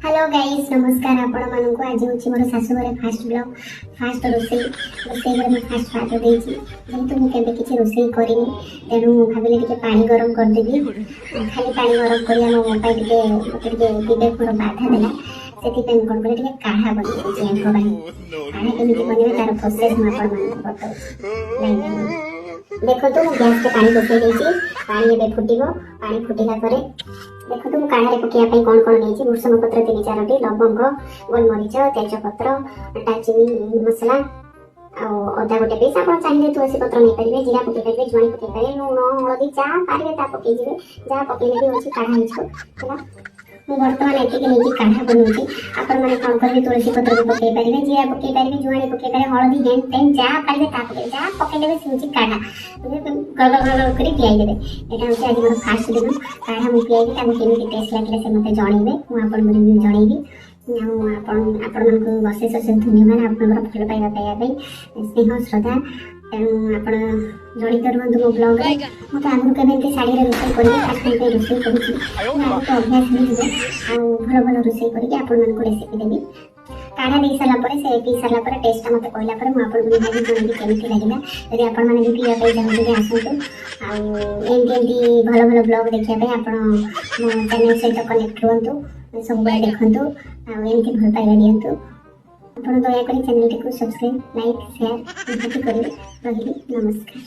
Hello guys नमस्कार आपण मानन को आज होची मोर सासु घरे फास्ट ब्लॉग फास्ट रोसई घरे मैं फास्ट भात देछि जेतु मु केबे किछि रोसई करिनी तेनु भाबिले टिके पानी गरम कर देबी खाली पानी गरम करिया मो पाई टिके विवेक मोर बाधा देला सेति पे कोन करे टिके काढ़ा बनि छै एंको बानी काढ़ा केमिति बनिबे तार प्रोसेस म आपण मान बताउ देखो तो मु गैस के पानी बसै देछि पानी एबे फुटिबो पानी फुटिला करे देखो तुम काढ़ा पकड़ा कौन कौन नहीं भूषण पत्र 3-4 लवंग गोलमरीच तेजपत्र टाचिनी मसला अदा गोटे पीस आप चाहिए तुलसी पत्र नहीं पारे जीरा पकई पारे जुआणी पकई पारे लुण हलदी जहाँ पारे ता पकई जहाँ पकईले भी अच्छे काढ़ा है बर्तमान एति नहीं काढ़ा बनाऊँगी आपण मैंने कौन करेंगे तुलसी पत्र भी पकई पारे जीरा पकई पारे जुआणी पकई पारे हलदी हेन तेन जहाँ पारे ता पकई जहाँ पकईले भी सेमती काढ़ा गल कर पियाई देवे यहाँ हूँ आज मोर फास्ट दिन काढ़ा मुझे पियाई केमी टेस्ट लगे से मत जनइबे मुझे रिव्यू जनइबी अशेष अशेष धन्यवाद आप भल पाइबा स्नेह श्रद्धा तेणु आप जड़ित रुहतु मो ब्लॉग मत आगु के शाढ़ी रोषे कर रोषे कर अभ्यास हो भल भल रोषे करके रेसिपी देवी काढ़ा दे सारा से पी सारा टेस्ट मत कहला मुझे जनइबी केमी लगे यदि आपण मैंने भी पीवा चाहते आसतु भल भल ब्लॉग देखापी आप चैनल सहित कनेक्ट रुहतु सब देखु आमती भल पाइबा दिंतु आप दयाकोरी चैनल टी सब्सक्राइब लाइक शेयर निहाती करेंगे रही नमस्कार।